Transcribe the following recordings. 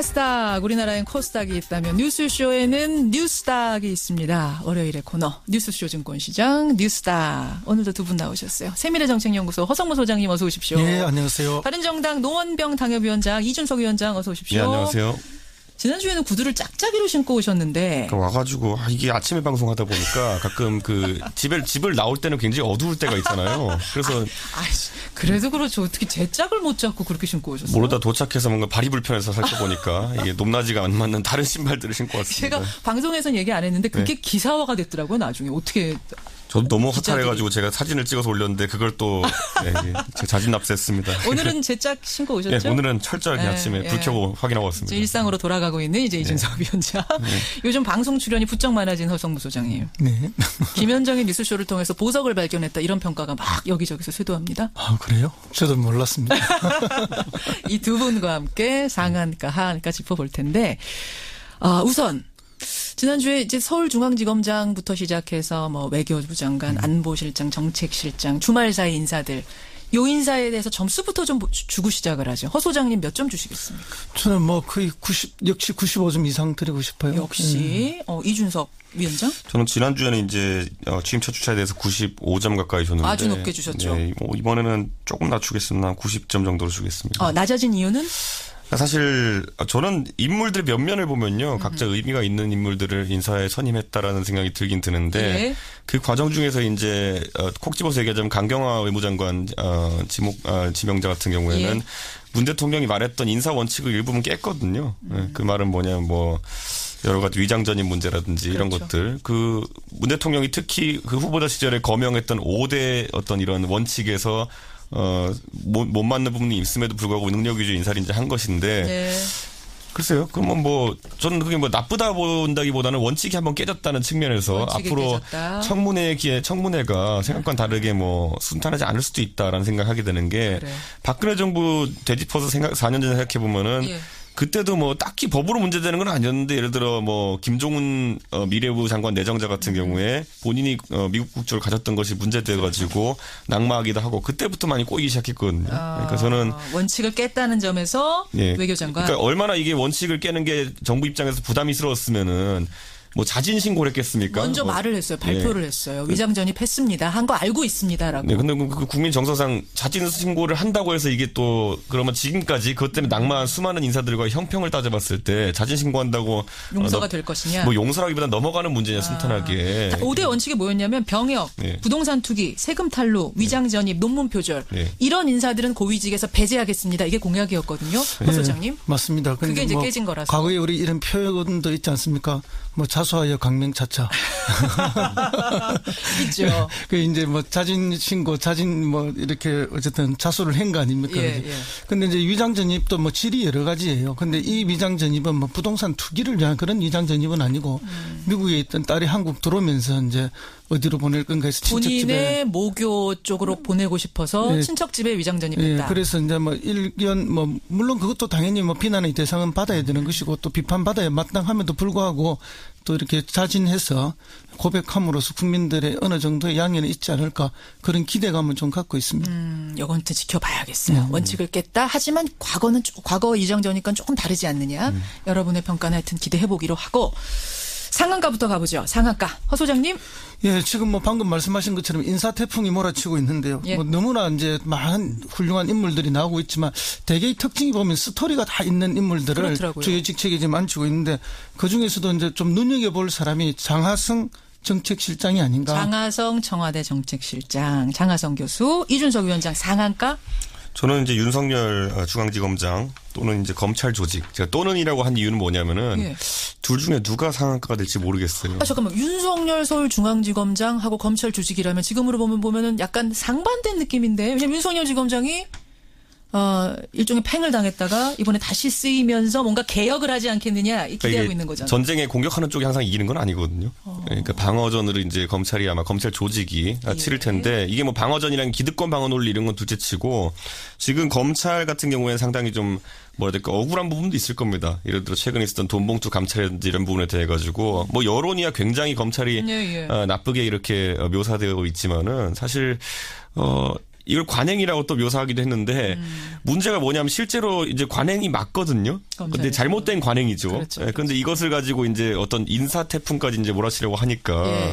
코스닥, 우리나라엔 코스닥이 있다면 뉴스쇼에는 뉴스닥이 있습니다. 월요일의 코너 뉴스쇼 증권시장 뉴스닥. 오늘도 두 분 나오셨어요. 세미래정책연구소 허성무 소장님 어서 오십시오. 네, 안녕하세요. 바른정당 노원병 당협위원장 이준석 위원장 어서 오십시오. 네, 안녕하세요. 지난주에는 구두를 짝짝이로 신고 오셨는데. 와가지고 이게 아침에 방송하다 보니까 가끔 집을 나올 때는 굉장히 어두울 때가 있잖아요. 그래서 그래도 그렇죠. 어떻게 제 짝을 못 잡고 그렇게 신고 오셨어요? 모르다 도착해서 뭔가 발이 불편해서 살펴보니까 이게 높낮이가 안 맞는 다른 신발들을 신고 왔습니다. 제가 방송에서는 얘기 안 했는데 그게 네. 기사화가 됐더라고요. 나중에 어떻게. 저도 너무 허탈해가지고 제가 사진을 찍어서 올렸는데 그걸 또 제가 자진 납세했습니다. 오늘은 제 짝 신고 오셨죠? 네, 오늘은 철저하게 아침에 불 켜고 확인하고 왔습니다. 일상으로 돌아가고 있는 이제 이준석 위원장. 요즘 방송 출연이 부쩍 많아진 허성무 소장님. 네. 김현정의 뉴스쇼를 통해서 보석을 발견했다 이런 평가가 막 여기저기서 쇄도합니다. 아, 그래요? 저도 몰랐습니다. 이 두 분과 함께 상한가 하한가 짚어볼 텐데 우선 지난주에 이제 서울중앙지검장부터 시작해서 뭐 외교부 장관, 안보실장, 정책실장, 주말 사이 인사들 요 인사에 대해서 점수부터 좀 주고 시작을 하죠. 허 소장님 몇 점 주시겠습니까? 저는 뭐 거의 역시 95점 이상 드리고 싶어요. 역시 이준석 위원장? 저는 지난주에는 이제 취임 첫 주차에 대해서 95점 가까이 줬는데 아주 높게 주셨죠. 네, 이번에는 조금 낮추겠습니다. 90점 정도로 주겠습니다. 낮아진 이유는? 사실 저는 인물들 몇 면을 보면요. 각자 의미가 있는 인물들을 인사에 선임했다라는 생각이 들긴 드는데 예. 그 과정 중에서 이제 콕 집어서 얘기하자면 강경화 외무장관 지명자 같은 경우에는 예. 문 대통령이 말했던 인사 원칙을 일부분 깼거든요. 그 말은 뭐냐면 뭐 여러 가지 위장전입 문제라든지 이런 그렇죠. 것들. 그 문 대통령이 특히 그 후보자 시절에 거명했던 5대 어떤 이런 원칙에서 못 맞는 부분이 있음에도 불구하고 능력 위주 인사를 이제 한 것인데. 네. 글쎄요. 그러면 저는 그게 나쁘다 본다기보다는 원칙이 한번 깨졌다는 측면에서 앞으로 깨졌다. 청문회가 생각과는 다르게 순탄하지 않을 수도 있다라는 생각하게 되는 게 그래. 박근혜 정부 되짚어서 4년 전에 생각해 보면은 예. 그때도 딱히 법으로 문제되는 건 아니었는데 예를 들어 김종훈 미래부 장관 내정자 같은 경우에 본인이 미국 국적을 가졌던 것이 문제돼가지고 낙마하기도 하고 그때부터 많이 꼬이기 시작했거든요. 그러니까 저는 원칙을 깼다는 점에서 외교장관. 그러니까 얼마나 이게 원칙을 깨는 게 정부 입장에서 부담이스러웠으면은 자진 신고를 했겠습니까? 먼저 말을 했어요. 발표를 했어요. 위장 전입했습니다. 한 거 알고 있습니다라고. 네, 근데 그 국민 정서상 자진 신고를 한다고 해서 이게 또 그러면 지금까지 그것 때문에 낙마한 수많은 인사들과 형평을 따져봤을 때 자진 신고한다고 용서가 될 것이냐? 용서라기보다 넘어가는 문제냐 순탄하게. 5대 원칙이 뭐였냐면 병역, 부동산 투기, 세금 탈루, 위장 전입, 논문 표절 이런 인사들은 고위직에서 배제하겠습니다. 이게 공약이었거든요. 허 소장님. 맞습니다. 그게 이제 깨진 거라서. 과거에 우리 이런 표현도 있지 않습니까? 자수하여 강명차차. 있죠. 그 이제 자진 신고, 이렇게 어쨌든 자수를 한 거 아닙니까? 예. 근데 이제 위장 전입도 질이 여러 가지예요. 근데 이 위장 전입은 부동산 투기를 위한 그런 위장 전입은 아니고 미국에 있던 딸이 한국 들어오면서 이제 어디로 보낼 건가 해서 친척집에. 본인의 모교 쪽으로 보내고 싶어서 친척집에 위장 전입했다. 그래서 이제 일견 물론 그것도 당연히 비난의 대상은 받아야 되는 것이고 또 비판받아야 마땅함에도 불구하고 또 이렇게 자진해서 고백함으로써 국민들의 어느 정도의 양해는 있지 않을까 그런 기대감을 좀 갖고 있습니다. 이건 또 지켜봐야겠어요. 원칙을 깼다. 하지만 과거 위장 전입과는 조금 다르지 않느냐. 여러분의 평가는 하여튼 기대해보기로 하고 상한가부터 가보죠. 상한가. 허 소장님. 예, 지금 방금 말씀하신 것처럼 인사 태풍이 몰아치고 있는데요. 너무나 이제 많은 훌륭한 인물들이 나오고 있지만 대개의 특징이 보면 스토리가 다 있는 인물들을 주요 직책에 지금 앉히고 있는데 그 중에서도 이제 좀 눈여겨볼 사람이 장하성 정책실장이 아닌가. 장하성 청와대 정책실장, 장하성 교수, 이준석 위원장 상한가. 저는 이제 윤석열 중앙지검장 또는 이제 검찰 조직. 제가 또는이라고 한 이유는 뭐냐면은 둘 중에 누가 상한가가 될지 모르겠어요. 잠깐만. 윤석열 서울중앙지검장하고 검찰 조직이라면 지금으로 보면은 약간 상반된 느낌인데. 왜냐면 윤석열 지검장이 일종의 팽을 당했다가 이번에 다시 쓰이면서 뭔가 개혁을 하지 않겠느냐 기대하고 있는 거잖아요. 전쟁에 공격하는 쪽이 항상 이기는 건 아니거든요. 그러니까 방어전으로 이제 검찰이 아마 검찰 조직이 치를 텐데 이게 방어전이랑 기득권 방어 논리 이런 건 둘째치고 지금 검찰 같은 경우에는 상당히 좀 억울한 부분도 있을 겁니다. 예를 들어 최근에 있었던 돈봉투 감찰이라든지 이런 부분에 대해 가지고 여론이야 굉장히 검찰이 나쁘게 이렇게 묘사되어 있지만은 사실 이걸 관행이라고 또 묘사하기도 했는데 문제가 뭐냐면 실제로 이제 관행이 맞거든요. 근데 잘못된 관행이죠. 그렇죠, 그런데 그렇죠. 이것을 가지고 이제 어떤 인사 태풍까지 이제 몰아치려고 하니까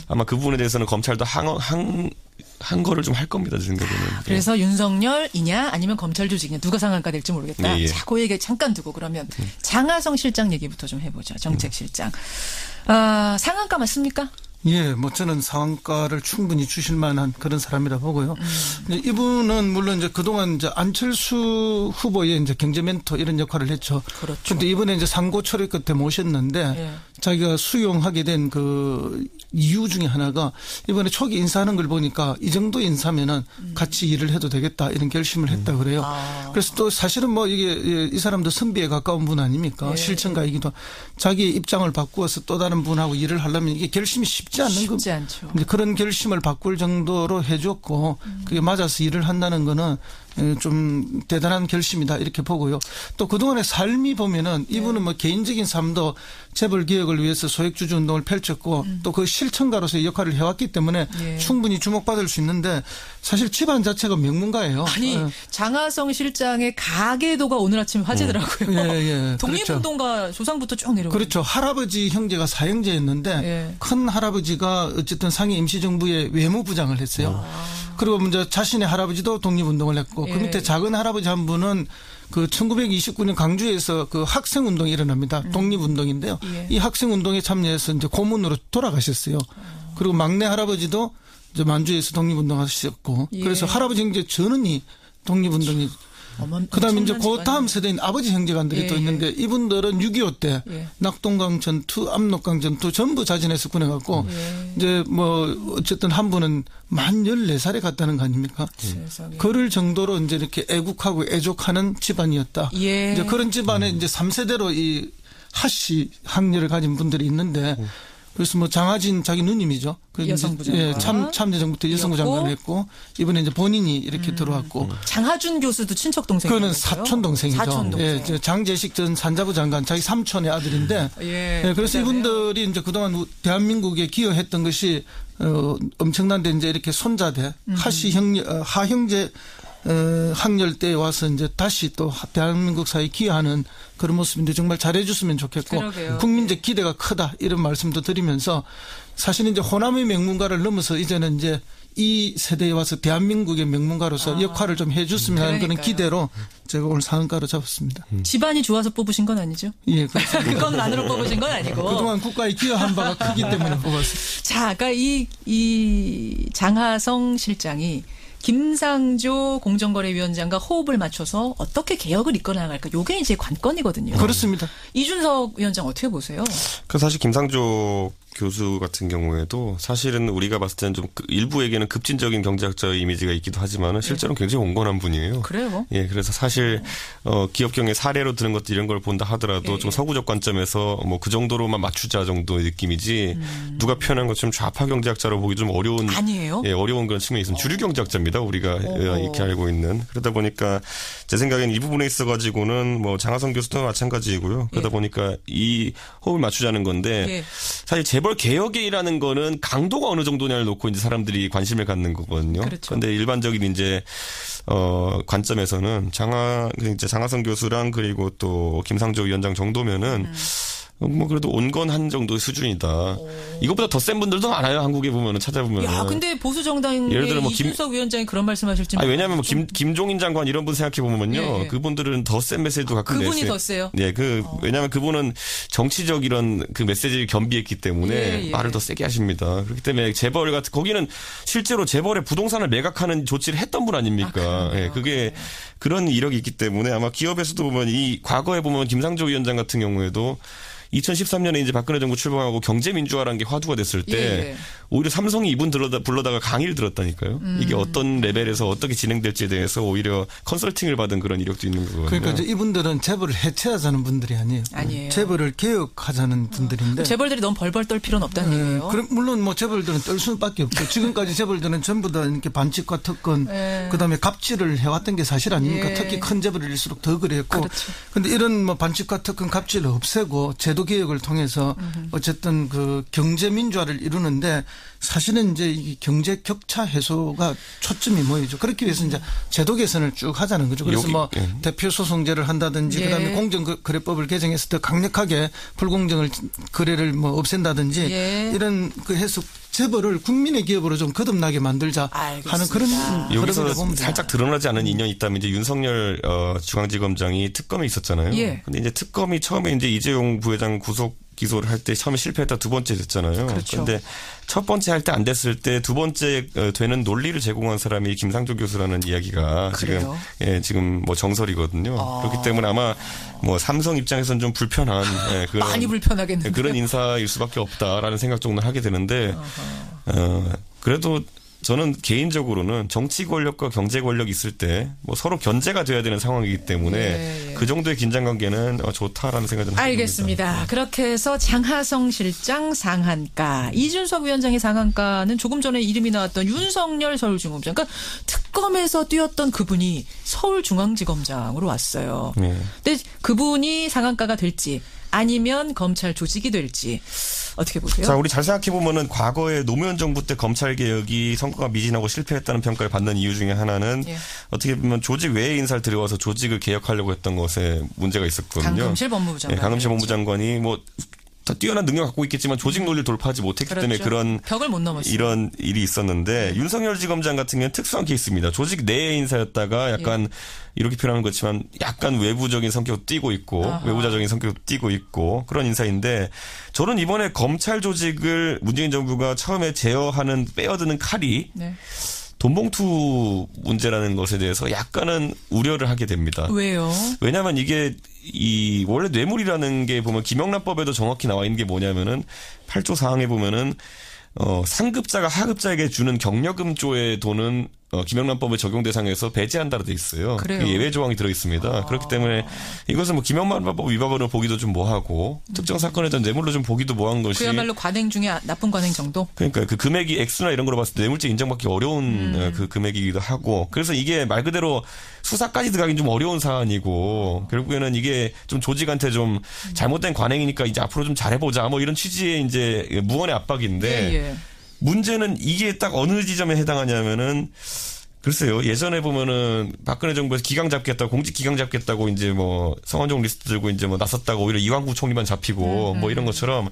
아마 그 부분에 대해서는 검찰도 한 거를 좀 할 겁니다, 제 생각에는. 그래서 윤석열이냐 아니면 검찰 조직이냐 누가 상한가 될지 모르겠다. 네, 예. 자, 그 얘기 잠깐 두고 그러면 장하성 실장 얘기부터 좀 해보죠. 정책실장. 상한가 맞습니까? 예, 뭐 저는 상한가를 충분히 주실 만한 그런 사람이라 보고요. 이분은 물론 이제 그동안 이제 안철수 후보의 이제 경제 멘토 이런 역할을 했죠. 그렇죠. 근데 이번에 이제 상고 처리 끝에 모셨는데 자기가 수용하게 된 그 이유 중에 하나가 이번에 초기 인사하는 걸 보니까 이 정도 인사면은 같이 일을 해도 되겠다 이런 결심을 했다 그래요. 그래서 또 사실은 뭐 이게 이 사람도 선비에 가까운 분 아닙니까? 실천가이기도 자기 입장을 바꾸어서 또 다른 분하고 일을 하려면 이게 결심이 쉽지 않는 거. 쉽지 않죠. 그런 결심을 바꿀 정도로 해줬고 그게 맞아서 일을 한다는 거는 좀 대단한 결심이다 이렇게 보고요. 또 그동안의 삶이 보면은 이분은 뭐 개인적인 삶도 재벌 개혁을 위해서 소액주주 운동을 펼쳤고 또 그 실천가로서의 역할을 해왔기 때문에 충분히 주목받을 수 있는데 사실 집안 자체가 명문가예요. 아니 장하성 실장의 가계도가 오늘 아침 화제더라고요. 독립운동가 그렇죠. 조상부터 쭉 내려오고. 그렇죠. 할아버지 형제가 사형제였는데 큰 할아버지가 어쨌든 상해 임시정부의 외무부장을 했어요. 그리고 먼저 자신의 할아버지도 독립운동을 했고 그 밑에 작은 할아버지 한 분은 그 1929년 강주에서 그 학생운동이 일어납니다. 독립운동인데요. 이 학생운동에 참여해서 이제 고문으로 돌아가셨어요. 그리고 막내 할아버지도 이제 만주에서 독립운동하셨고 그래서 할아버지 형제 전원이 독립운동이 그다음에 이제 그 다음 세대인 아버지 형제간들이 또 있는데 이분들은 6.25 때 낙동강 전투, 압록강 전투 전부 자진해서 군해갖고 이제 뭐 어쨌든 한 분은 만 14살에 갔다는 거 아닙니까? 그럴 정도로 이제 이렇게 애국하고 애족하는 집안이었다. 이제 그런 집안에 이제 3세대로 이 하씨 학렬을 가진 분들이 있는데 그래서 뭐 장하진 자기 누님이죠. 여성부 장관. 참여정부 때 여성부 장관을 했고 이번에 이제 본인이 이렇게 들어왔고. 장하준 교수도 친척 동생이죠. 그는 사촌 동생이죠. 사촌 동생. 예, 장재식 전 산자부 장관 자기 삼촌의 아들인데. 그래서 이분들이 이제 그동안 대한민국에 기여했던 것이 엄청난데 이제 이렇게 손자대 하씨 하형제 학렬 때 와서 이제 다시 또 대한민국 사회에 기여하는 그런 모습인데 정말 잘해줬으면 좋겠고 그러게요. 국민적 기대가 크다 이런 말씀도 드리면서 사실 이제 호남의 명문가를 넘어서 이제는 이제 이 세대에 와서 대한민국의 명문가로서 역할을 좀 해줬으면 하는 그런 기대로 제가 오늘 상한가로 잡았습니다. 집안이 좋아서 뽑으신 건 아니죠? 예, 그렇습니다. 그것만으로 뽑으신 건 아니고. 그동안 국가에 기여한 바가 크기 때문에 뽑았습니다. 자, 그러니까 이 장하성 실장이 김상조 공정거래위원장과 호흡을 맞춰서 어떻게 개혁을 이끌어 나갈까? 이게 이제 관건이거든요. 그렇습니다. 이준석 위원장 어떻게 보세요? 그 사실 김상조 교수 같은 경우에도 사실은 우리가 봤을 때는 좀 일부에게는 급진적인 경제학자의 이미지가 있기도 하지만은 실제로는 굉장히 온건한 분이에요. 그래요? 예, 그래서 사실 기업 경영 사례로 드는 것도 이런 걸 본다 하더라도 좀 서구적 관점에서 뭐 그 정도로만 맞추자 정도의 느낌이지 누가 표현한 것처럼 좌파 경제학자로 보기 좀 어려운 아니에요? 예, 어려운 그런 측면이 있습니다. 주류 경제학자입니다. 우리가 이렇게 알고 있는. 그러다 보니까 제 생각에는 이 부분에 있어 가지고는 뭐 장하성 교수도 마찬가지이고요. 그러다 보니까 이 호흡을 맞추자는 건데 사실 재벌 개혁이라는 거는 강도가 어느 정도냐를 놓고 이제 사람들이 관심을 갖는 거거든요. 그런데 일반적인 이제 관점에서는 장하성 교수랑 그리고 또 김상조 위원장 정도면은 뭐 그래도 온건한 정도의 수준이다. 이것보다 더 센 분들도 많아요. 한국에 보면은 찾아보면. 야, 근데 보수 정당의 예를 들어 뭐 이준석 위원장이 그런 말씀하실지. 아니, 왜냐하면 뭐 김종인 장관 이런 분 생각해 보면요, 그분들은 더 센 메시지도 가끔 내세요. 그분이 더 세요. 네, 왜냐하면 그분은 정치적 이런 그 메시지를 겸비했기 때문에 말을 더 세게 하십니다. 그렇기 때문에 재벌 같은 거기는 실제로 재벌의 부동산을 매각하는 조치를 했던 분 아닙니까? 그게 그런 이력이 있기 때문에 아마 기업에서도 보면 이 과거에 보면 김상조 위원장 같은 경우에도 2013년에 이제 박근혜 정부 출범하고 경제민주화라는 게 화두가 됐을 때 오히려 삼성이 이분 불러다가 강의를 들었다니까요. 이게 어떤 레벨에서 어떻게 진행될지에 대해서 오히려 컨설팅을 받은 그런 이력도 있는 거거든요. 그러니까 이제 이분들은 재벌을 해체하자는 분들이 아니에요. 재벌을 개혁하자는 분들인데. 재벌들이 너무 벌벌 떨 필요는 없다는 얘기예요. 물론 뭐 재벌들은 떨 수밖에 없고 지금까지 재벌들은 전부 다 이렇게 반칙과 특권 그다음에 갑질을 해왔던 게 사실 아닙니까? 특히 큰 재벌일수록 더 그랬고. 그런데 이런 뭐 반칙과 특권 갑질을 없애고 제도 제도 개혁을 통해서 어쨌든 그 경제 민주화를 이루는데 사실은 이제 이 경제 격차 해소가 초점이 모이죠. 그렇기 위해서 이제 제도 개선을 쭉 하자는 거죠. 그래서 뭐 대표 소송제를 한다든지 그다음에 공정거래법을 개정해서 더 강력하게 불공정을 거래를 뭐 없앤다든지 이런 그 해석 재벌을 국민의 기업으로 좀 거듭나게 만들자 하는 그런 여기서 살짝 드러나지 않은 인연이 있다면 이제 윤석열 중앙지검장이 특검에 있었잖아요. 근데 이제 특검이 처음에 이제 이재용 부회장 구속 기소를 할 때 처음에 실패했다 두 번째 됐잖아요. 그런데 첫 번째 할 때 안 됐을 때 두 번째 되는 논리를 제공한 사람이 김상조 교수라는 이야기가 지금 뭐 정설이거든요. 그렇기 때문에 아마 뭐 삼성 입장에서는 좀 불편한 그런 많이 불편하겠는데 그런 인사일 수밖에 없다라는 생각 정도 하게 되는데 그래도 저는 개인적으로는 정치 권력과 경제 권력이 있을 때 뭐 서로 견제가 돼야 되는 상황이기 때문에 그 정도의 긴장 관계는 좋다라는 생각을 합니다. 알겠습니다. 그렇게 해서 장하성 실장 상한가, 이준석 위원장의 상한가는 조금 전에 이름이 나왔던 윤석열 서울중앙지검장, 그러니까 특검에서 뛰었던 그분이 서울중앙지검장으로 왔어요. 근데 그분이 상한가가 될지 아니면 검찰 조직이 될지 어떻게 보세요? 자, 우리 잘 생각해 보면은 과거에 노무현 정부 때 검찰 개혁이 성과가 미진하고 실패했다는 평가를 받는 이유 중에 하나는 어떻게 보면 조직 외의 인사를 들여와서 조직을 개혁하려고 했던 것에 문제가 있었거든요. 강금실 법무부 장관. 강금실 법무부 장관이 뭐 더 뛰어난 능력 갖고 있겠지만 조직 논리를 돌파하지 못했기 때문에 그런 벽을 못 넘었어요. 이런 일이 있었는데 윤석열 지검장 같은 경우는 특수한 케이스입니다. 조직 내의 인사였다가 약간 이렇게 표현하는 것지만 약간 외부적인 성격도 띠고 있고 외부자적인 성격도 띠고 있고 그런 인사인데 저는 이번에 검찰 조직을 문재인 정부가 처음에 제어하는 빼어드는 칼이 돈봉투 문제라는 것에 대해서 약간은 우려를 하게 됩니다. 왜요? 왜냐하면 이게 원래 뇌물이라는 게 보면 김영란법에도 정확히 나와 있는 게 뭐냐면은 8조 사항에 보면은 상급자가 하급자에게 주는 경력금조의 돈은 김영란법의 적용 대상에서 배제한다로 돼 있어요. 그래요? 예외 조항이 들어 있습니다. 그렇기 때문에 이것은 뭐 김영란법 위반으로 보기도 좀 뭐하고 특정 사건에 대한 뇌물로 좀 보기도 뭐한 것이 그야말로 관행 중에 나쁜 관행 정도? 그러니까 그 금액이 액수나 이런 거로 봤을 때 뇌물죄 인정받기 어려운 그 금액이기도 하고 그래서 이게 말 그대로 수사까지 들어가긴 좀 어려운 사안이고 결국에는 이게 좀 조직한테 좀 잘못된 관행이니까 이제 앞으로 좀 잘해보자 뭐 이런 취지의 이제 무언의 압박인데 문제는 이게 딱 어느 지점에 해당하냐면은 글쎄요. 예전에 보면은 박근혜 정부에서 기강 잡겠다고 공직 기강 잡겠다고 이제 뭐 성완종 리스트 들고 이제 뭐 나섰다고 오히려 이완구 총리만 잡히고 뭐 이런 것처럼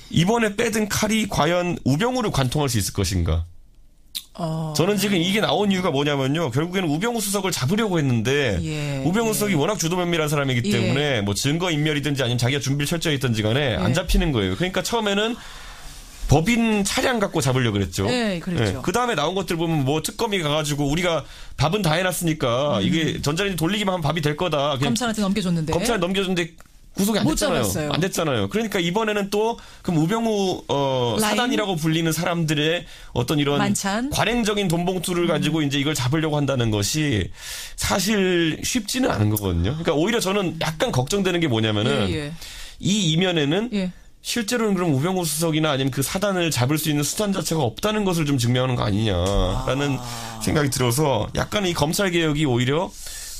이번에 빼든 칼이 과연 우병우를 관통할 수 있을 것인가? 저는 지금 이게 나온 이유가 뭐냐면요. 결국에는 우병우 수석을 잡으려고 했는데 우병우 수석이 워낙 주도면밀한 사람이기 때문에 뭐 증거 인멸이든지 아니면 자기가 준비를 철저히 했든지 간에 안 잡히는 거예요. 그러니까 처음에는 법인 차량 갖고 잡으려고 그랬죠. 그렇죠. 그 다음에 나온 것들 보면 뭐 특검이 가가지고 우리가 밥은 다 해놨으니까 이게 전자레인지 돌리기만 하면 밥이 될 거다. 검찰한테 넘겨줬는데. 검찰 넘겨줬는데 구속이 안 됐잖아요. 잡았어요. 안 됐잖아요. 그러니까 이번에는 또 그럼 우병우 사단이라고 불리는 사람들의 어떤 이런 만찬? 관행적인 돈봉투를 가지고 이제 이걸 잡으려고 한다는 것이 사실 쉽지는 않은 거거든요. 그러니까 오히려 저는 약간 걱정되는 게 뭐냐면은 이 이면에는 실제로는 그럼 우병우 수석이나 아니면 그 사단을 잡을 수 있는 수단 자체가 없다는 것을 좀 증명하는 거 아니냐라는 생각이 들어서 약간 이 검찰 개혁이 오히려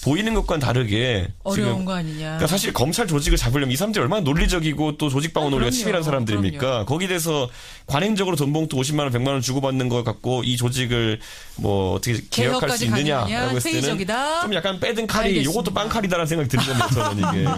보이는 것과는 다르게 어려운 지금 거 아니냐. 그러니까 사실 검찰 조직을 잡으려면 이 사람들이 얼마나 논리적이고 또 조직 방어 논리가 치밀한 사람들입니까? 거기에 대해서 관행적으로 돈봉투 50만 원, 100만 원 주고받는 거 갖고 이 조직을 뭐 어떻게 개혁할 수 있느냐라고 했을 때는 회의적이다. 좀 약간 빼든 칼이 이것도 빵칼이다라는 생각이 들거든요. 저는 이게.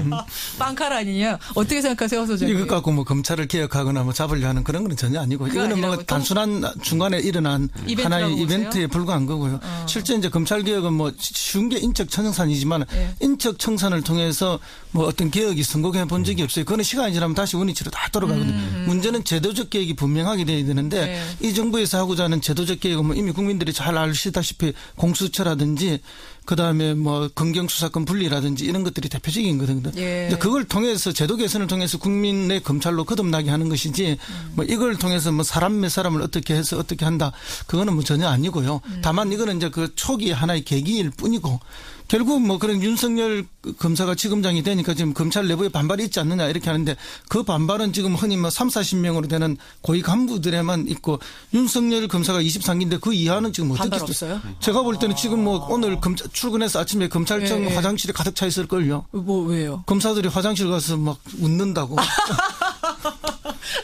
빵칼 아니냐. 어떻게 생각하세요, 소장님? 이것 갖고 뭐 검찰을 개혁하거나 뭐 잡으려 하는 그런 건 전혀 아니고 이거는 뭐 단순한 중간에 일어난 하나의 이벤트에 불과한 거고요. 실제 이제 검찰 개혁은 뭐 쉬운 게 인적 청산이지만 인적 청산을 통해서 뭐 어떤 개혁이 성공해 본 적이 없어요. 그거는 시간이 지나면 다시 원위치로 다 돌아가거든요. 문제는 제도적 개혁이 분명하게 돼야 되는데 이 정부에서 하고자 하는 제도적 개혁은 뭐 이미 국민들이 잘 아시다시피 공수처라든지 그다음에 뭐 검경수사권 분리라든지 이런 것들이 대표적인 거거든요. 그걸 통해서 제도 개선을 통해서 국민의 검찰로 거듭나게 하는 것이지 뭐 이걸 통해서 뭐 사람 몇 사람을 어떻게 해서 어떻게 한다 그거는 뭐 전혀 아니고요. 다만 이거는 이제 그 초기 하나의 계기일 뿐이고 결국 뭐 그런 윤석열 검사가 지검장이 되니까 지금 검찰 내부에 반발이 있지 않느냐 이렇게 하는데 그 반발은 지금 흔히 뭐 3, 40명으로 되는 고위 간부들에만 있고 윤석열 검사가 23기인데 그 이하는 지금 어떻게 반발 없어요? 제가 볼 때는 지금 뭐 오늘 출근해서 아침에 검찰청 예. 화장실에 가득 차 있을걸요. 뭐 왜요? 검사들이 화장실 가서 막 웃는다고.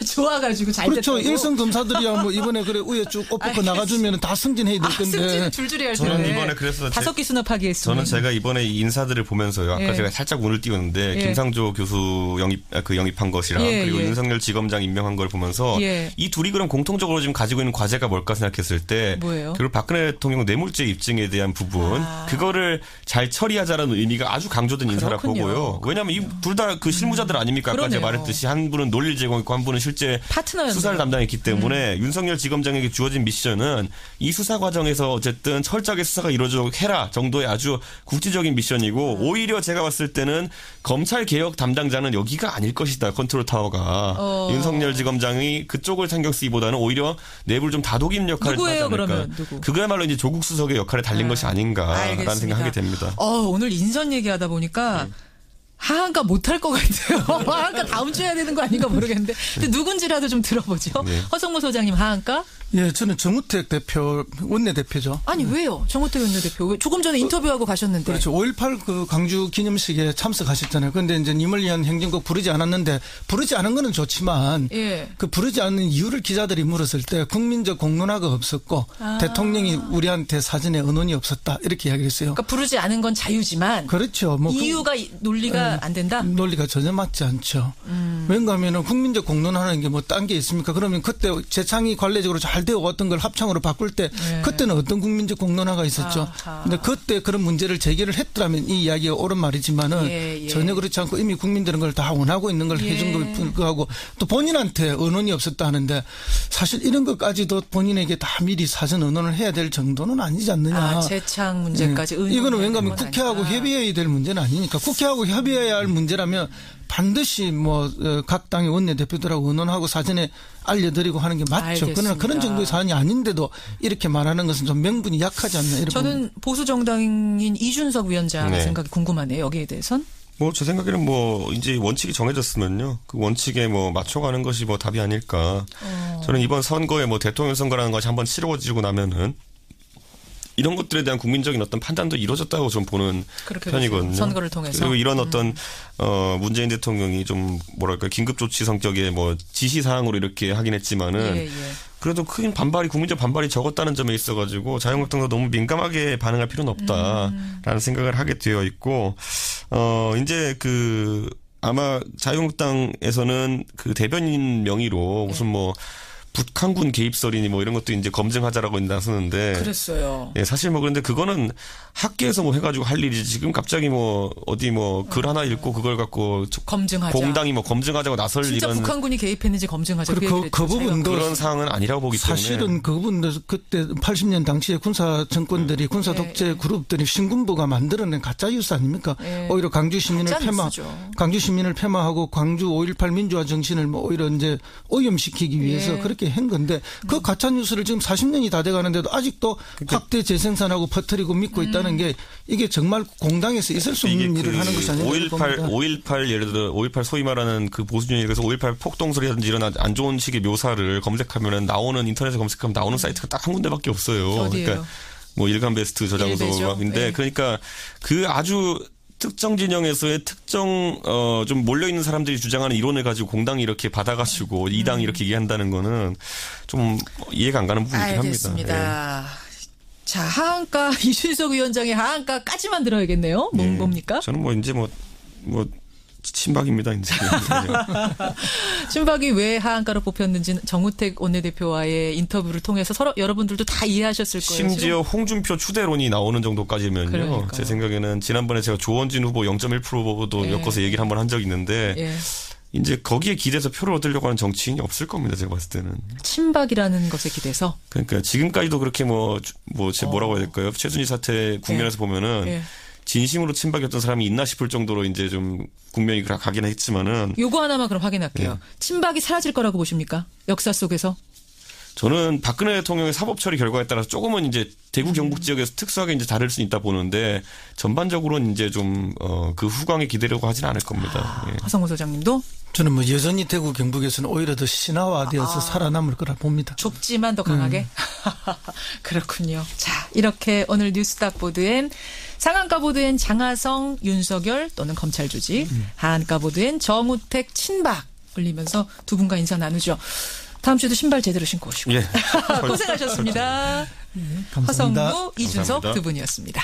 좋아가지고 잘 그렇죠. 됐다고. 일선 검사들이야 뭐 이번에 그래 우에 쭉 옷 벗고 나가주면 다 승진해야 될 건데. 승진 줄줄이 할 텐데. 저는 이번에 그래서 5개 수납하기 했습니다. 저는 제가 이번에 이 인사들을 보면서요. 아까 제가 살짝 운을 띄웠는데 김상조 교수 영입한 것이랑 그리고 윤석열 지검장 임명한 걸 보면서 이 둘이 그럼 공통적으로 지금 가지고 있는 과제가 뭘까 생각했을 때 뭐예요? 그리고 박근혜 대통령 뇌물죄 입증에 대한 부분 그거를 잘 처리하자라는 의미가 아주 강조된 인사라 보고요. 왜냐하면 이 둘 다 그 실무자들 아닙니까? 아까 제가 말했듯이 한 분은 논리를 제공했고 한 분은 실제 파트너였네요. 수사를 담당했기 때문에 윤석열 지검장에게 주어진 미션은 이 수사 과정에서 어쨌든 철저하게 수사가 이루어지도록 해라 정도의 아주 국지적인 미션이고 오히려 제가 봤을 때는 검찰 개혁 담당자는 여기가 아닐 것이다. 컨트롤 타워가. 윤석열 지검장이 그쪽을 신경 쓰기보다는 오히려 내부를 좀 다독이는 역할을 하지 않을까. 그러면 누구? 그거야말로 이제 조국 수석의 역할에 달린 것이 아닌가라는 생각하게 됩니다. 오늘 인선 얘기하다 보니까 하한가 못할 것 같아요. 하한가 다음 주에 해야 되는 거 아닌가 모르겠는데. 근데 누군지라도 좀 들어보죠. 네. 허성모 소장님 하한가? 예, 저는 정우택 대표, 원내대표죠. 아니, 왜요? 정우택 원내대표. 조금 전에 인터뷰하고 가셨는데. 그렇죠. 5.18 그 광주 기념식에 참석하셨잖아요. 그런데 이제 님을 위한 행진곡 부르지 않았는데, 부르지 않은 거는 좋지만, 그 부르지 않는 이유를 기자들이 물었을 때, 국민적 공론화가 없었고, 대통령이 우리한테 사전에 언론이 없었다. 이렇게 이야기를 했어요. 그러니까 부르지 않은 건 자유지만. 그렇죠. 뭐 이유가 논리가 안 된다? 논리가 전혀 맞지 않죠. 왜냐하면 국민적 공론화라는 게 뭐 딴 게 있습니까? 그러면 그때 재창이 관례적으로 잘 되어 왔던 걸 합창으로 바꿀 때 그때는 어떤 국민적 공론화가 있었죠. 근데 그때 그런 문제를 제기를 했더라면 이 이야기가 옳은 말이지만은 전혀 그렇지 않고 이미 국민들은 걸 다 원하고 있는 걸 해준 걸 불구하고 또 본인한테 언론이 없었다 하는데 사실 이런 것까지도 본인에게 다 미리 사전 언론을 해야 될 정도는 아니지 않느냐. 재창 문제까지 이거는 왜냐하면 국회하고 협의해야 될 문제는 아니니까 국회하고 협의해야 할 문제라면 반드시 뭐 각 당의 원내대표들하고 의논하고 사전에 알려드리고 하는 게 맞죠. 알겠습니다. 그러나 그런 정도의 사안이 아닌데도 이렇게 말하는 것은 좀 명분이 약하지 않나 이런. 저는 보수 정당인 이준석 위원장 생각이 궁금하네요. 여기에 대해선. 뭐 제 생각에는 뭐 이제 원칙이 정해졌으면요. 그 원칙에 뭐 맞춰가는 것이 뭐 답이 아닐까. 저는 이번 선거에 뭐 대통령 선거라는 것이 한번 치러지고 나면은 이런 것들에 대한 국민적인 어떤 판단도 이루어졌다고 좀 보는 편이거든요. 선거를 통해서. 그리고 이런 어떤 문재인 대통령이 좀 뭐랄까 긴급 조치 성격의 뭐 지시 사항으로 이렇게 하긴 했지만은 그래도 큰 반발이 국민적 반발이 적었다는 점에 있어가지고 자유한국당도 너무 민감하게 반응할 필요는 없다라는 생각을 하게 되어 있고 이제 그 아마 자유한국당에서는 그 대변인 명의로 무슨 뭐 북한군 개입설이니 뭐 이런 것도 이제 검증하자라고 나서는데. 그랬어요. 예, 사실 뭐 그런데 그거는 학계에서 뭐 해가지고 할 일이지 지금 갑자기 뭐 어디 뭐 글 하나 읽고 그걸 갖고 검증하자. 공당이 뭐 검증하자고 나설 진짜 이런. 북한군이 개입했는지 검증하자. 그 부분도 그런 상황은 아니라고 보기 때문에. 사실은 그 부분도 그때 80년 당시에 군사 정권들이 군사 독재 그룹들이 신군부가 만들어낸 가짜 뉴스 아닙니까? 오히려 강주 시민을 폐마하고 광주 5.18 민주화 정신을 뭐 오히려 이제 오염시키기 위해서 그렇게 한 건데 그 가짜 뉴스를 지금 40년이 다 돼가는데도 아직도 확대 재생산하고 퍼뜨리고 믿고 있다는 게 이게 정말 공당에서 있을 수 없는 일을 하는 것이 아닌가 5.18 예를 들어 5.18 소위 말하는 그 보수주의에서 5.18 폭동설이라든지 이런 안 좋은 식의 묘사를 검색하면은 나오는 인터넷에 검색하면 나오는 사이트가 딱 한 군데밖에 없어요. 어디예요? 그러니까 뭐 일간베스트 저장소인데 그러니까 그 아주 특정 진영에서의 특정 좀 몰려 있는 사람들이 주장하는 이론을 가지고 공당이 이렇게 받아가지고 이 당이 이렇게 얘기한다는 거는 좀 이해가 안 가는 부분이긴 알겠습니다. 합니다. 자, 하한가 이준석 위원장의 하한가까지만 들어야겠네요. 뭡니까? 저는 뭐 이제 뭐 친박입니다, 이제. 친박이 왜 하한가로 뽑혔는지 정우택 원내대표와의 인터뷰를 통해서 서로 여러분들도 다 이해하셨을 거예요. 심지어 홍준표 추대론이 나오는 정도까지면요. 그러니까요. 제 생각에는 지난번에 제가 조원진 후보 0.1%도 엮어서 얘기를 한번 한 적이 있는데 이제 거기에 기대서 표를 얻으려고 하는 정치인이 없을 겁니다. 제가 봤을 때는. 친박이라는 것에 기대서? 그러니까 지금까지도 그렇게 뭐라고 해야 될까요? 최순실 사태 국면에서 보면은 진심으로 친박이었던 사람이 있나 싶을 정도로 이제 좀 국면이 가긴 했지만은. 요거 하나만 그럼 확인할게요. 친박이 사라질 거라고 보십니까? 역사 속에서? 저는 박근혜 대통령의 사법 처리 결과에 따라서 조금은 이제 대구 경북 지역에서 특수하게 이제 다를 수 있다 보는데 전반적으로는 이제 좀 그 후광에 기대려고 하진 않을 겁니다. 예. 하성우 소장님도? 저는 뭐 여전히 대구 경북에서는 오히려 더 신화화되어서 살아남을 거라 봅니다. 좁지만 더 강하게? 그렇군요. 자, 이렇게 오늘 뉴스닥 보도엔 상한가 보도엔 장하성, 윤석열 또는 검찰 조직, 하한가 보도엔 정우택, 친박 올리면서 두 분과 인사 나누죠. 다음 주에도 신발 제대로 신고 오시고. 예. 고생하셨습니다. 네, 감사합니다. 허성무, 이준석 감사합니다. 두 분이었습니다.